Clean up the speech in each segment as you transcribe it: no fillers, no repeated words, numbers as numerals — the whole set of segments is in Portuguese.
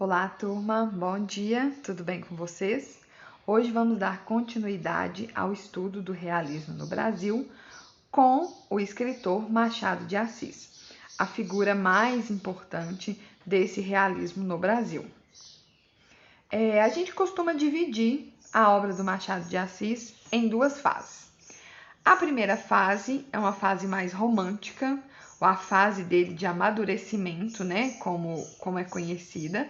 Olá, turma, bom dia, tudo bem com vocês? Hoje vamos dar continuidade ao estudo do realismo no Brasil com o escritor Machado de Assis, a figura mais importante desse realismo no Brasil. A gente costuma dividir a obra do Machado de Assis em duas fases. A primeira fase é uma fase mais romântica, ou a fase dele de amadurecimento, né, como é conhecida,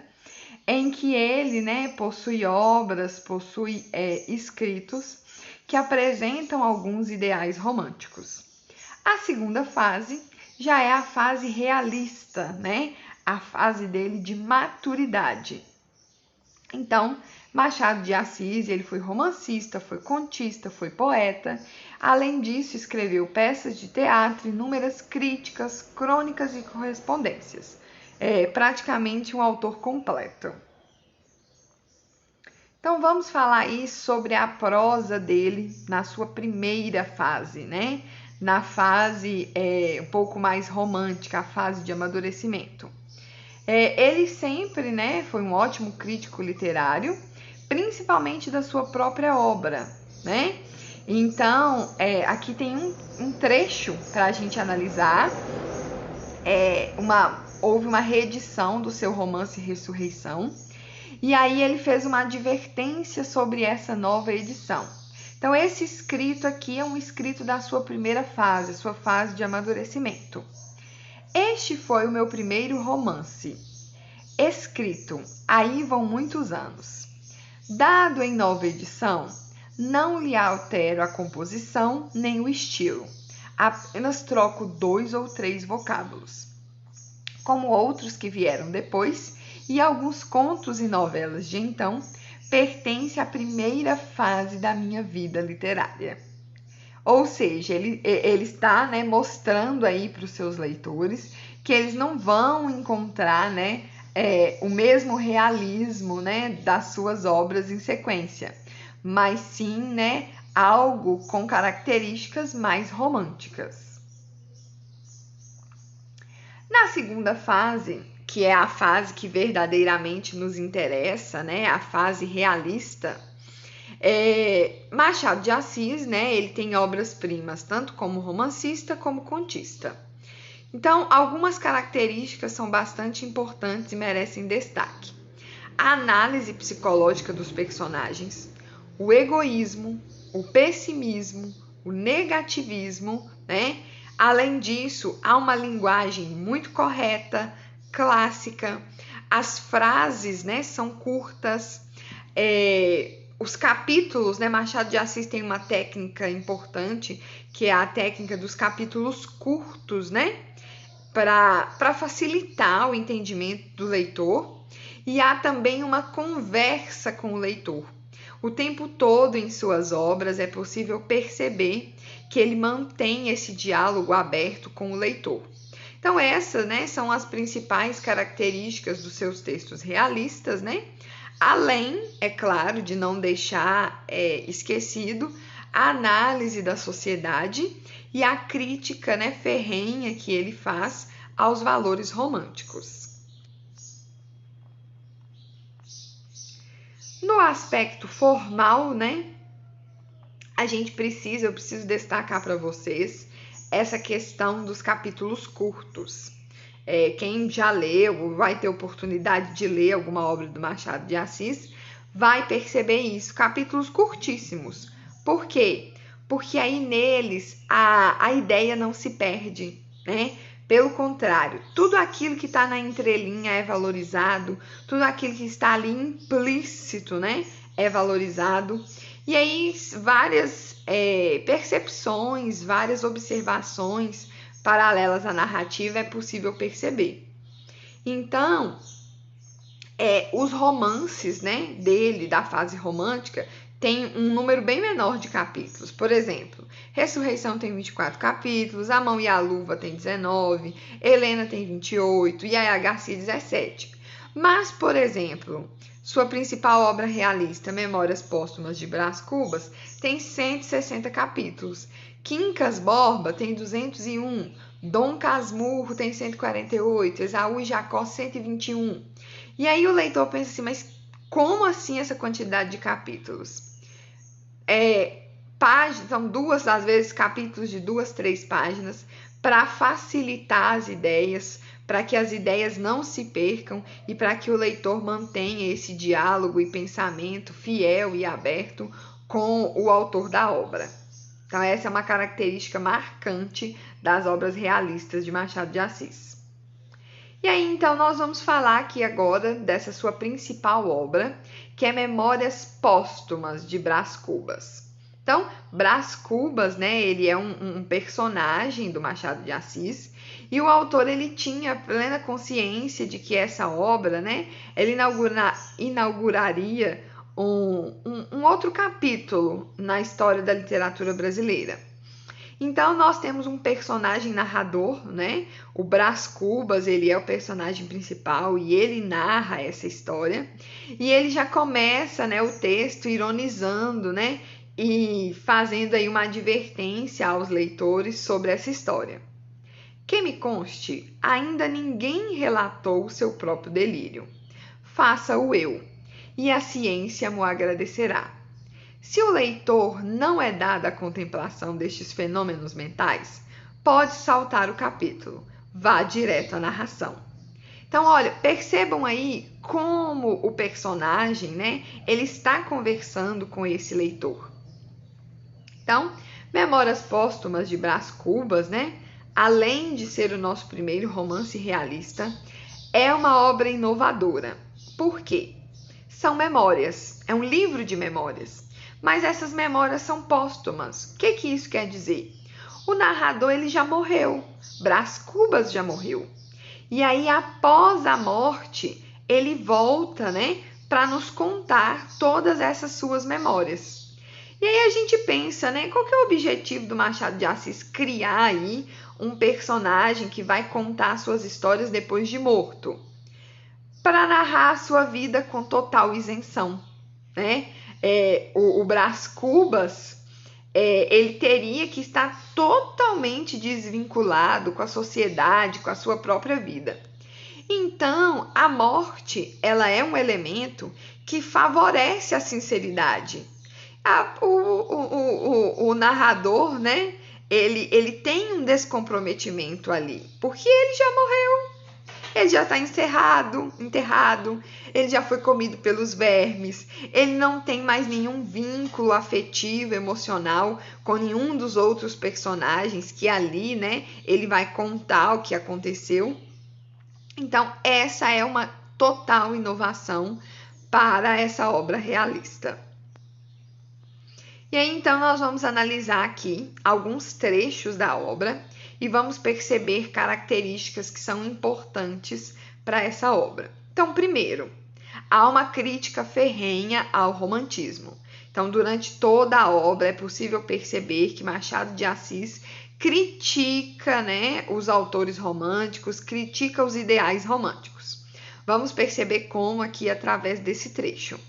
em que ele, possui obras, possui escritos que apresentam alguns ideais românticos. A segunda fase já é a fase realista, a fase dele de maturidade. Então, Machado de Assis, ele foi romancista, foi contista, foi poeta. Além disso, escreveu peças de teatro, inúmeras críticas, crônicas e correspondências. É praticamente um autor completo. Então vamos falar aí sobre a prosa dele na sua primeira fase, na fase um pouco mais romântica, a fase de amadurecimento. Ele sempre, foi um ótimo crítico literário, principalmente da sua própria obra, Então, aqui tem um trecho para a gente analisar. Houve uma reedição do seu romance Ressurreição, e aí ele fez uma advertência sobre essa nova edição. Então, esse escrito aqui é um escrito da sua primeira fase, sua fase de amadurecimento. Este foi o meu primeiro romance, escrito, aí vão muitos anos. Dado em nova edição, não lhe altero a composição nem o estilo, apenas troco 2 ou 3 vocábulos. Como outros que vieram depois, e alguns contos e novelas de então, pertence à primeira fase da minha vida literária. Ou seja, ele está mostrando aí para os seus leitores que eles não vão encontrar o mesmo realismo das suas obras em sequência, mas sim algo com características mais românticas. Na segunda fase, que é a fase que verdadeiramente nos interessa, a fase realista, Machado de Assis, ele tem obras-primas tanto como romancista como contista. Então, algumas características são bastante importantes e merecem destaque. A análise psicológica dos personagens, o egoísmo, o pessimismo, o negativismo, Além disso, há uma linguagem muito correta, clássica, as frases, são curtas, os capítulos, Machado de Assis tem uma técnica importante, que é a técnica dos capítulos curtos, para facilitar o entendimento do leitor, e há também uma conversa com o leitor. O tempo todo em suas obras é possível perceber que ele mantém esse diálogo aberto com o leitor. Então essas, são as principais características dos seus textos realistas, Além, é claro, de não deixar esquecido a análise da sociedade e a crítica ferrenha que ele faz aos valores românticos. No aspecto formal, eu preciso destacar para vocês essa questão dos capítulos curtos. Quem já leu, vai ter oportunidade de ler alguma obra do Machado de Assis, vai perceber isso, capítulos curtíssimos. Por quê? Porque aí neles a ideia não se perde, Pelo contrário, tudo aquilo que está na entrelinha é valorizado, tudo aquilo que está ali implícito, é valorizado. E aí várias percepções, várias observações paralelas à narrativa é possível perceber. Então, os romances dele, da fase romântica, tem um número bem menor de capítulos. Por exemplo, Ressurreição tem 24 capítulos, A Mão e a Luva tem 19, Helena tem 28, Yaya Garcia 17. Mas, por exemplo, sua principal obra realista, Memórias Póstumas de Brás Cubas, tem 160 capítulos. Quincas Borba tem 201, Dom Casmurro tem 148, Esaú e Jacó 121. E aí o leitor pensa assim, mas como assim essa quantidade de capítulos? São duas, às vezes, capítulos de 2, 3 páginas para facilitar as ideias, para que as ideias não se percam e para que o leitor mantenha esse diálogo e pensamento fiel e aberto com o autor da obra. Então, essa é uma característica marcante das obras realistas de Machado de Assis. E aí, então, nós vamos falar aqui agora dessa sua principal obra, que é Memórias Póstumas de Brás Cubas. Então, Brás Cubas, né, ele é um personagem do Machado de Assis, e o autor ele tinha plena consciência de que essa obra, né, ele inauguraria um outro capítulo na história da literatura brasileira. Então, nós temos um personagem narrador, né? O Brás Cubas, ele é o personagem principal e ele narra essa história. E ele já começa, né, o texto ironizando, né? E fazendo aí uma advertência aos leitores sobre essa história. Que me conste, ainda ninguém relatou o seu próprio delírio. Faça-o eu, e a ciência mo agradecerá. Se o leitor não é dado à contemplação destes fenômenos mentais, pode saltar o capítulo, vá direto à narração. Então, olha, percebam aí como o personagem, né, ele está conversando com esse leitor. Então, Memórias Póstumas de Brás Cubas, né, além de ser o nosso primeiro romance realista, é uma obra inovadora. Por quê? São memórias, é um livro de memórias. Mas essas memórias são póstumas. O que isso quer dizer? O narrador ele já morreu, Brás Cubas já morreu. E aí, após a morte, ele volta, né, para nos contar todas essas suas memórias. E aí a gente pensa, né, qual que é o objetivo do Machado de Assis criar aí um personagem que vai contar suas histórias depois de morto? Para narrar a sua vida com total isenção, né? O Brás Cubas, ele teria que estar totalmente desvinculado com a sociedade, com a sua própria vida. Então, a morte, ela é um elemento que favorece a sinceridade. O narrador, né? Ele tem um descomprometimento ali, porque ele já morreu. Ele já está enterrado, ele já foi comido pelos vermes, ele não tem mais nenhum vínculo afetivo, emocional com nenhum dos outros personagens que ali, né, ele vai contar o que aconteceu. Então, essa é uma total inovação para essa obra realista. E aí, então, nós vamos analisar aqui alguns trechos da obra e vamos perceber características que são importantes para essa obra. Então, primeiro, há uma crítica ferrenha ao romantismo. Então, durante toda a obra é possível perceber que Machado de Assis critica, né, os autores românticos, critica os ideais românticos. Vamos perceber como aqui através desse trecho.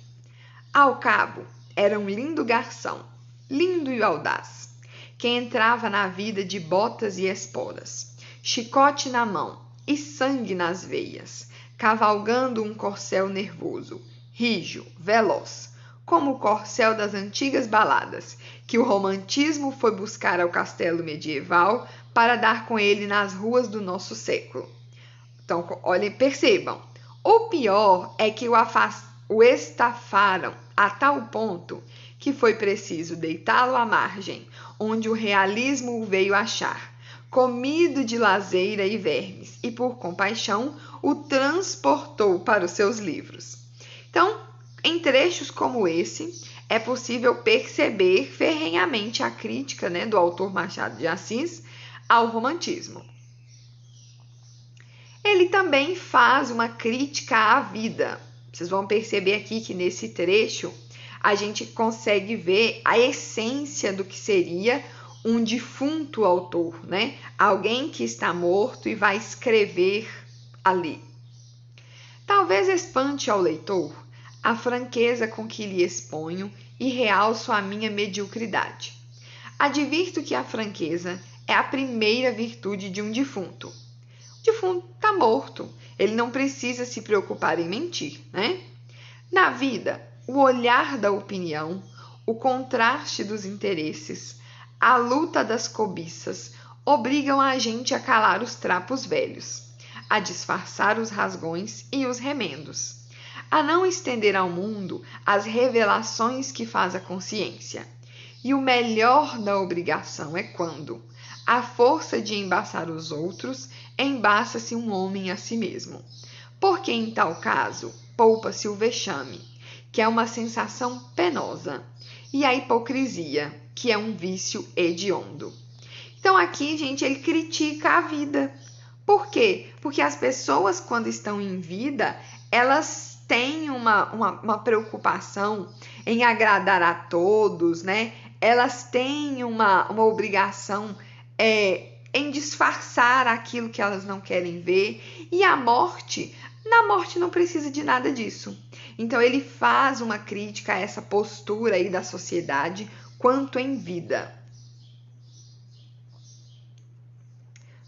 Ao cabo, era um lindo garçom, lindo e audaz, que entrava na vida de botas e esporas, chicote na mão e sangue nas veias, cavalgando um corcel nervoso, rijo, veloz, como o corcel das antigas baladas, que o romantismo foi buscar ao castelo medieval para dar com ele nas ruas do nosso século. Então, olhem, percebam, o pior é que o estafaram a tal ponto que foi preciso deitá-lo à margem, onde o realismo o veio achar, comido de lazeira e vermes, e por compaixão o transportou para os seus livros. Então, em trechos como esse, é possível perceber ferrenhamente a crítica, né, do autor Machado de Assis ao romantismo. Ele também faz uma crítica à vida. Vocês vão perceber aqui que nesse trecho a gente consegue ver a essência do que seria um defunto autor, né? Alguém que está morto e vai escrever ali. Talvez espante ao leitor a franqueza com que lhe exponho e realço a minha mediocridade. Advirto que a franqueza é a primeira virtude de um defunto. O defunto está morto, Ele não precisa se preocupar em mentir, né? Na vida, o olhar da opinião, o contraste dos interesses, a luta das cobiças obrigam a gente a calar os trapos velhos, a disfarçar os rasgões e os remendos, a não estender ao mundo as revelações que faz a consciência. E o melhor da obrigação é quando, à força de embaçar os outros, embaça-se um homem a si mesmo. Porque, em tal caso, poupa-se o vexame, que é uma sensação penosa, e a hipocrisia, que é um vício hediondo. Então, aqui, gente, ele critica a vida. Por quê? Porque as pessoas, quando estão em vida, elas têm uma preocupação em agradar a todos, né? Elas têm uma obrigação em disfarçar aquilo que elas não querem ver. E a morte, na morte não precisa de nada disso. Então, ele faz uma crítica a essa postura aí da sociedade quanto em vida.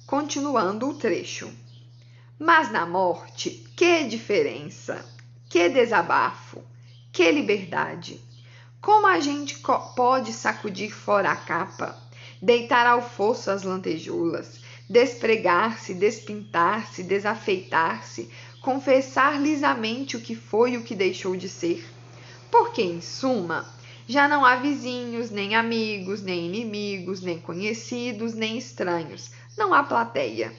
Continuando o trecho. Mas na morte, que diferença, que desabafo, que liberdade! Como a gente pode sacudir fora a capa, deitar ao fosso as lantejoulas, despregar-se, despintar-se, desafeitar-se, confessar lisamente o que foi e o que deixou de ser? Porque, em suma, já não há vizinhos, nem amigos, nem inimigos, nem conhecidos, nem estranhos. Não há plateia.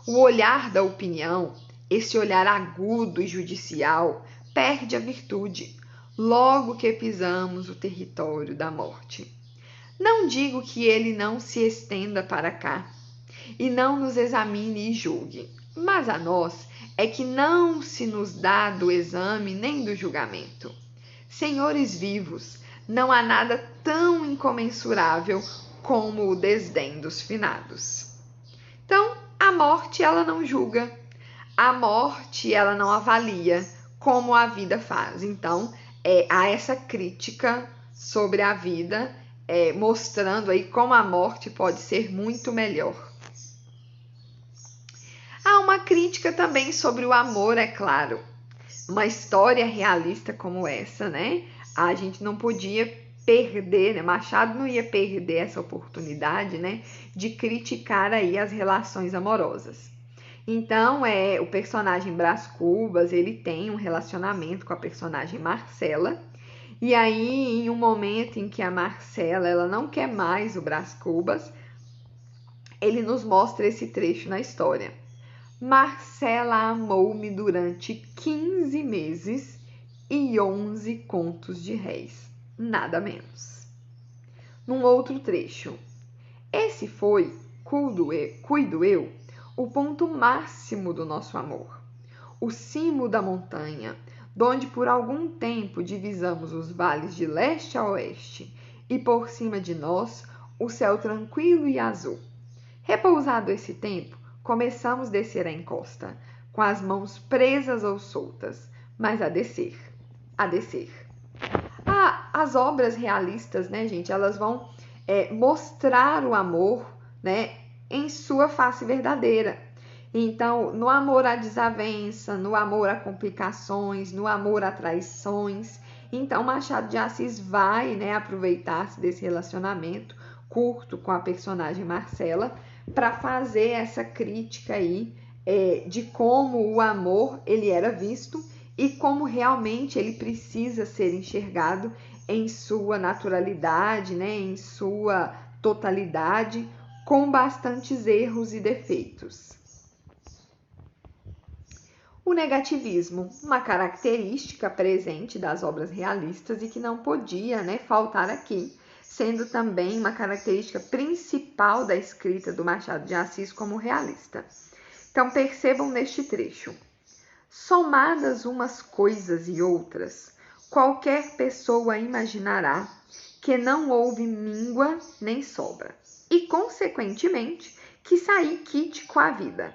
O olhar da opinião, esse olhar agudo e judicial, perde a virtude, logo que pisamos o território da morte. Não digo que ele não se estenda para cá, e não nos examine e julgue, mas a nós é que não se nos dá do exame nem do julgamento. Senhores vivos, não há nada tão incomensurável como o desdém dos finados. Então, a morte, ela não julga. A morte, ela não avalia como a vida faz. Então, há essa crítica sobre a vida, mostrando aí como a morte pode ser muito melhor. Há uma crítica também sobre o amor, é claro. Uma história realista como essa, né? A gente não podia perder, né? Machado não ia perder essa oportunidade, né, de criticar aí as relações amorosas. Então, o personagem Brás Cubas, ele tem um relacionamento com a personagem Marcela, e aí, em um momento em que a Marcela, ela não quer mais o Brás Cubas, ele nos mostra esse trecho na história. Marcela amou-me durante 15 meses e 11 contos de réis. Nada menos. Num outro trecho. Esse foi, cuido eu, o ponto máximo do nosso amor. O cimo da montanha, donde por algum tempo divisamos os vales de leste a oeste, e por cima de nós o céu tranquilo e azul. Repousado esse tempo, começamos a descer a encosta, com as mãos presas ou soltas, mas a descer. As obras realistas, né, gente, elas vão mostrar o amor, né, em sua face verdadeira. Então, no amor à desavença, no amor a complicações, no amor a traições. Então, Machado de Assis vai, né, aproveitar-se desse relacionamento curto com a personagem Marcela para fazer essa crítica aí de como o amor ele era visto e como realmente ele precisa ser enxergado em sua naturalidade, né, em sua totalidade, com bastantes erros e defeitos. O negativismo, uma característica presente das obras realistas e que não podia, né, faltar aqui, sendo também uma característica principal da escrita do Machado de Assis como realista. Então, percebam neste trecho. Somadas umas coisas e outras, qualquer pessoa imaginará que não houve míngua nem sobra, e, consequentemente, que saí quite com a vida.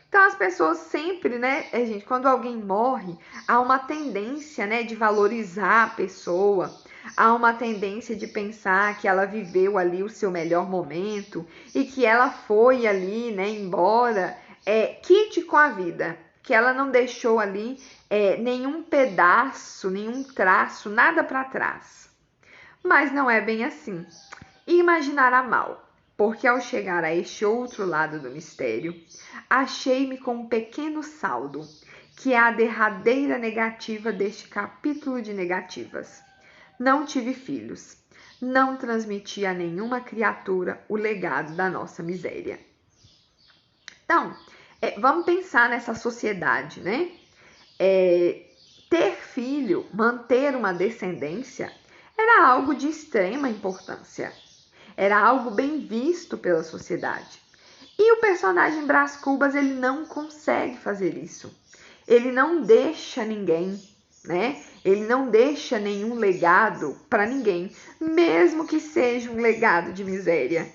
Então, as pessoas sempre, né, gente, quando alguém morre, há uma tendência, né, de valorizar a pessoa, há uma tendência de pensar que ela viveu ali o seu melhor momento e que ela foi ali, né, embora, quite com a vida. que ela não deixou ali nenhum pedaço, nenhum traço, nada para trás. Mas não é bem assim. E imaginará mal, porque ao chegar a este outro lado do mistério, achei-me com um pequeno saldo, que é a derradeira negativa deste capítulo de negativas. Não tive filhos. Não transmiti a nenhuma criatura o legado da nossa miséria. Então, vamos pensar nessa sociedade, né? Ter filho, manter uma descendência, era algo de extrema importância. Era algo bem visto pela sociedade. E o personagem Brás Cubas, ele não consegue fazer isso. Ele não deixa ninguém, né? Ele não deixa nenhum legado para ninguém, mesmo que seja um legado de miséria.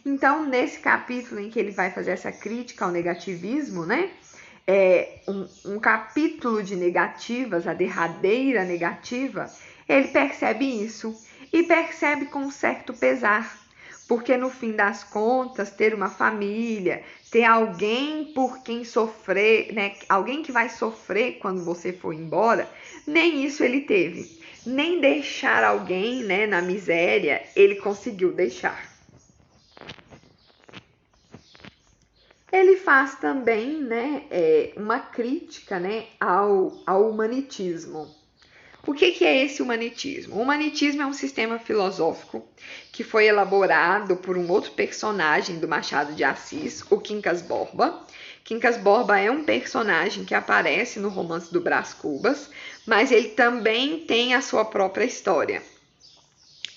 Então, nesse capítulo em que ele vai fazer essa crítica ao negativismo, né? Um capítulo de negativas, a derradeira negativa, ele percebe isso e percebe com um certo pesar, porque no fim das contas, ter uma família, ter alguém por quem sofrer, né? Alguém que vai sofrer quando você for embora, nem isso ele teve. Nem deixar alguém, né, na miséria, ele conseguiu deixar. Ele faz também, né, uma crítica, né, ao humanitismo. O que é esse humanitismo? O humanitismo é um sistema filosófico que foi elaborado por um outro personagem do Machado de Assis, o Quincas Borba. Quincas Borba é um personagem que aparece no romance do Brás Cubas, mas ele também tem a sua própria história.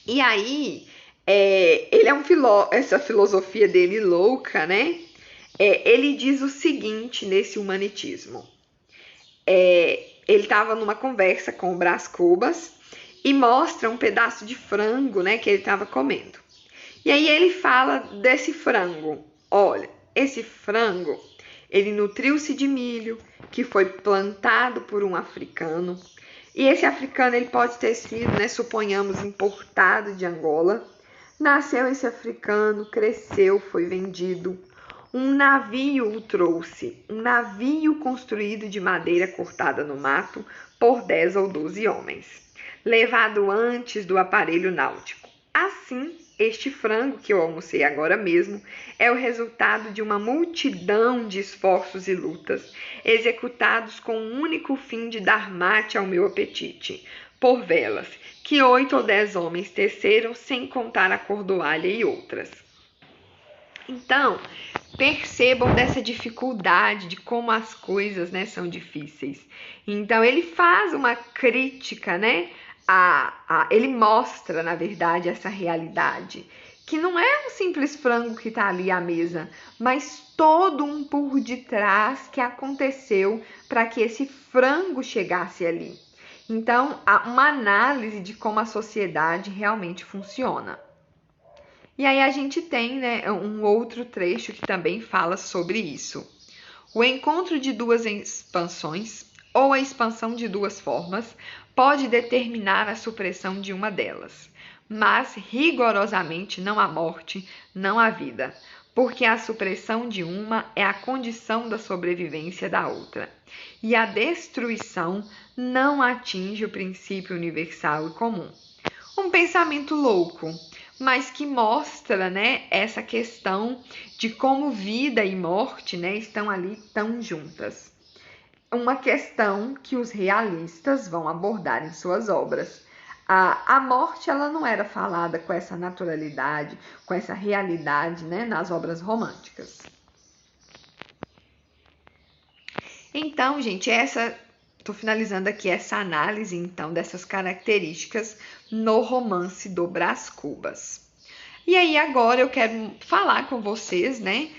E aí, ele é essa filosofia dele louca, né? Ele diz o seguinte nesse humanitismo. Ele estava numa conversa com o Brás Cubas e mostra um pedaço de frango, né, que ele estava comendo. E aí ele fala desse frango. Olha, esse frango, ele nutriu-se de milho que foi plantado por um africano. E esse africano, ele pode ter sido, né, suponhamos, importado de Angola. Nasceu esse africano, cresceu, foi vendido. Um navio o trouxe, um navio construído de madeira cortada no mato por 10 ou 12 homens, levado antes do aparelho náutico. Assim, este frango que eu almocei agora mesmo é o resultado de uma multidão de esforços e lutas, executados com o único fim de dar mate ao meu apetite, por velas, que 8 ou 10 homens teceram, sem contar a cordoalha e outras. Então, percebam dessa dificuldade, de como as coisas, né, são difíceis. Então, ele faz uma crítica, né? Ele mostra, na verdade, essa realidade, que não é um simples frango que está ali à mesa, mas todo um por detrás que aconteceu para que esse frango chegasse ali. Então, há uma análise de como a sociedade realmente funciona. E aí a gente tem, né, um outro trecho que também fala sobre isso. O encontro de duas expansões, ou a expansão de duas formas, pode determinar a supressão de uma delas, mas rigorosamente não há morte, não há vida, porque a supressão de uma é a condição da sobrevivência da outra, e a destruição não atinge o princípio universal e comum. Um pensamento louco, mas que mostra, né, essa questão de como vida e morte, né, estão ali tão juntas. Uma questão que os realistas vão abordar em suas obras. A morte, ela não era falada com essa naturalidade, com essa realidade, né, nas obras românticas. Então, gente, tô finalizando aqui essa análise, então, dessas características no romance do Brás Cubas. E aí, agora eu quero falar com vocês, né,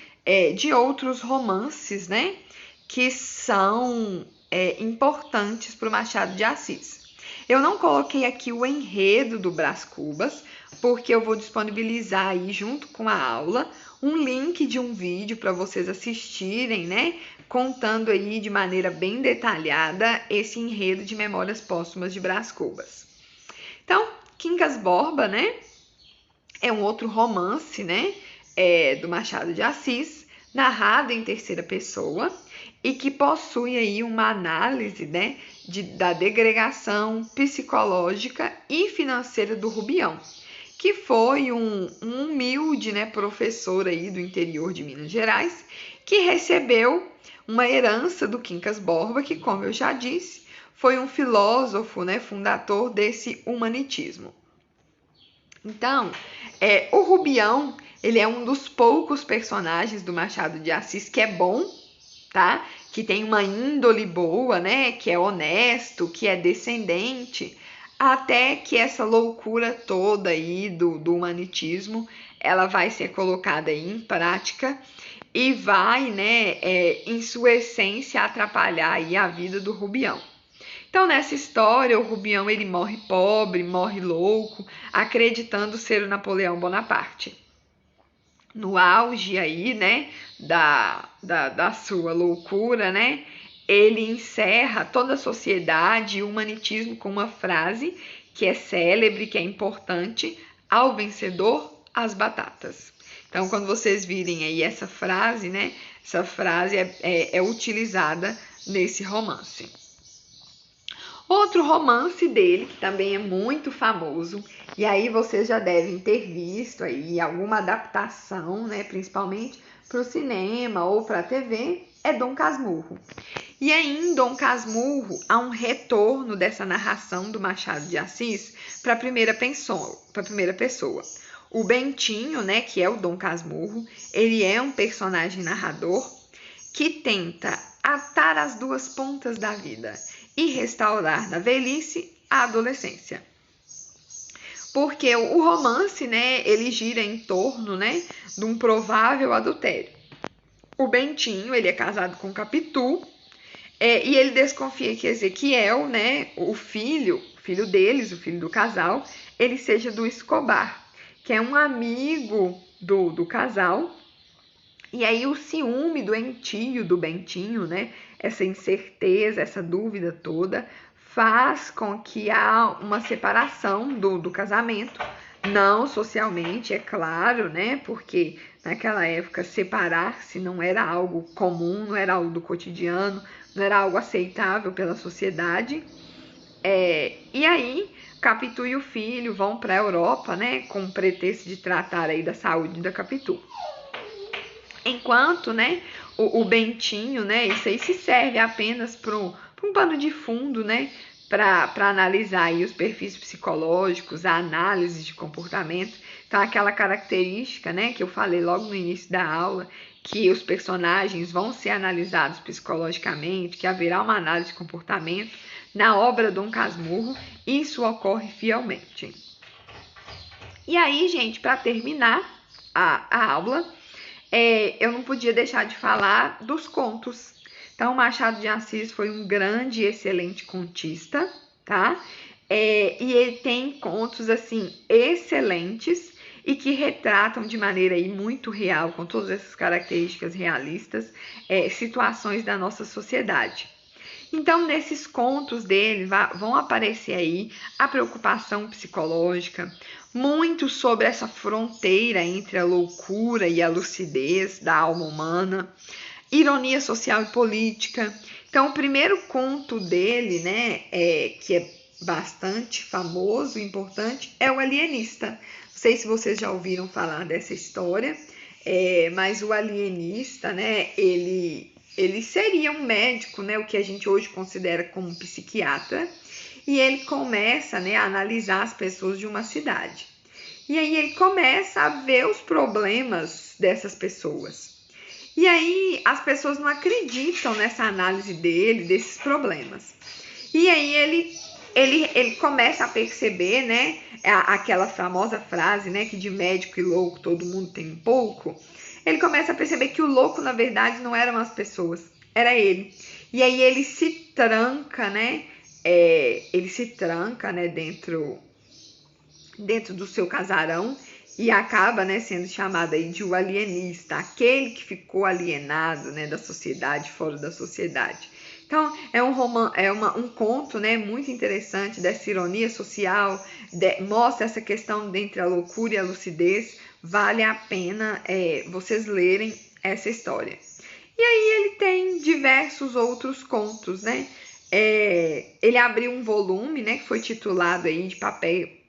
de outros romances, né, que são importantes para o Machado de Assis. Eu não coloquei aqui o enredo do Brás Cubas, porque eu vou disponibilizar aí, junto com a aula, um link de um vídeo para vocês assistirem, né, contando aí de maneira bem detalhada esse enredo de Memórias Póstumas de Brás Cubas. Então, Quincas Borba, né, é um outro romance, né, do Machado de Assis, narrado em terceira pessoa, e que possui aí uma análise, né, da degregação psicológica e financeira do Rubião, que foi um humilde, né, professor aí do interior de Minas Gerais, que recebeu uma herança do Quincas Borba, que, como eu já disse, foi um filósofo, né, fundador desse humanitismo. Então, o Rubião, ele é um dos poucos personagens do Machado de Assis que é bom, tá? Que tem uma índole boa, né? Que é honesto, que é descendente, até que essa loucura toda aí do humanitismo, ela vai ser colocada aí em prática e vai, né, em sua essência, atrapalhar aí a vida do Rubião. Então, nessa história, o Rubião ele morre pobre, morre louco, acreditando ser o Napoleão Bonaparte. No auge aí, né, da sua loucura, né, ele encerra toda a sociedade e o humanitismo com uma frase que é célebre, que é importante: ao vencedor, as batatas. Então, quando vocês virem aí essa frase, né, essa frase é utilizada nesse romance. Outro romance dele, que também é muito famoso, e aí vocês já devem ter visto aí alguma adaptação, né, principalmente para o cinema ou para a TV, é Dom Casmurro. E aí em Dom Casmurro há um retorno dessa narração do Machado de Assis para a primeira pessoa. O Bentinho, né, que é o Dom Casmurro, ele é um personagem narrador que tenta atar as duas pontas da vida e restaurar na velhice a adolescência. Porque o romance, né, ele gira em torno, né, de um provável adultério. O Bentinho, ele é casado com Capitu, e ele desconfia que Ezequiel, né, o filho deles, o filho do casal, ele seja do Escobar, que é um amigo do casal. E aí o ciúme doentio do Bentinho, né, essa incerteza, essa dúvida toda, faz com que há uma separação do casamento, não socialmente, é claro, né, porque naquela época separar-se não era algo comum, não era algo do cotidiano, não era algo aceitável pela sociedade. E aí Capitu e o filho vão para a Europa, né, com o pretexto de tratar aí da saúde da Capitu. Enquanto, né, o Bentinho, né, isso aí se serve apenas para um pano de fundo, né, para analisar aí os perfis psicológicos, a análise de comportamento. Então, aquela característica, né, que eu falei logo no início da aula, que os personagens vão ser analisados psicologicamente, que haverá uma análise de comportamento. Na obra Dom Casmurro, isso ocorre fielmente. E aí, gente, para terminar a aula, eu não podia deixar de falar dos contos. Então, Machado de Assis foi um grande e excelente contista, tá? E ele tem contos, assim, excelentes e que retratam de maneira aí muito real, com todas essas características realistas, situações da nossa sociedade. Então, nesses contos dele vão aparecer aí a preocupação psicológica, muito sobre essa fronteira entre a loucura e a lucidez da alma humana, ironia social e política. Então, o primeiro conto dele, né, que é bastante famoso e importante, é o Alienista. Não sei se vocês já ouviram falar dessa história, mas o alienista, né, ele seria um médico, né, o que a gente hoje considera como um psiquiatra, e ele começa, né, a analisar as pessoas de uma cidade. E aí ele começa a ver os problemas dessas pessoas. E aí as pessoas não acreditam nessa análise dele, desses problemas. E aí ele começa a perceber, né, aquela famosa frase, né, que de médico e louco todo mundo tem um pouco. Ele começa a perceber que o louco, na verdade, não eram as pessoas, era ele. E aí ele se tranca, né, dentro do seu casarão e acaba, né, sendo chamado aí de o alienista, aquele que ficou alienado, né, da sociedade, fora da sociedade. Então, um conto, né, muito interessante dessa ironia social, mostra essa questão entre a loucura e a lucidez. Vale a pena vocês lerem essa história. E aí ele tem diversos outros contos, né? Ele abriu um volume, né, que foi titulado aí de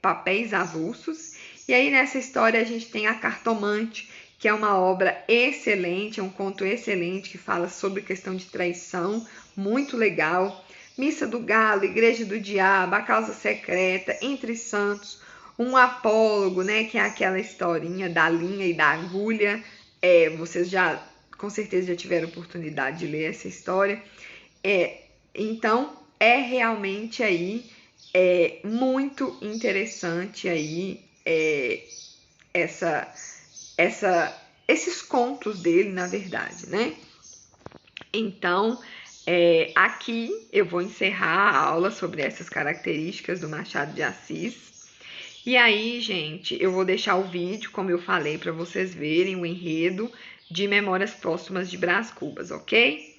Papéis Avulsos. E aí nessa história a gente tem A Cartomante, que é uma obra excelente, é um conto excelente que fala sobre questão de traição, muito legal. Missa do Galo, Igreja do Diabo, A Causa Secreta, Entre Santos, um apólogo, né, que é aquela historinha da linha e da agulha. Vocês já, com certeza, já tiveram oportunidade de ler essa história. Então, é realmente aí muito interessante aí esses contos dele, na verdade, né? Então, aqui eu vou encerrar a aula sobre essas características do Machado de Assis. E aí, gente, eu vou deixar o vídeo, como eu falei, para vocês verem o enredo de Memórias Póstumas de Brás Cubas, ok?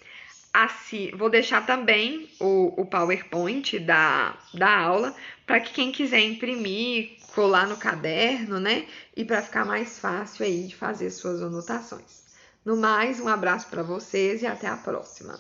Assim, vou deixar também o PowerPoint da aula para que quem quiser imprimir, colar no caderno, né? E para ficar mais fácil aí de fazer suas anotações. No mais, um abraço para vocês e até a próxima.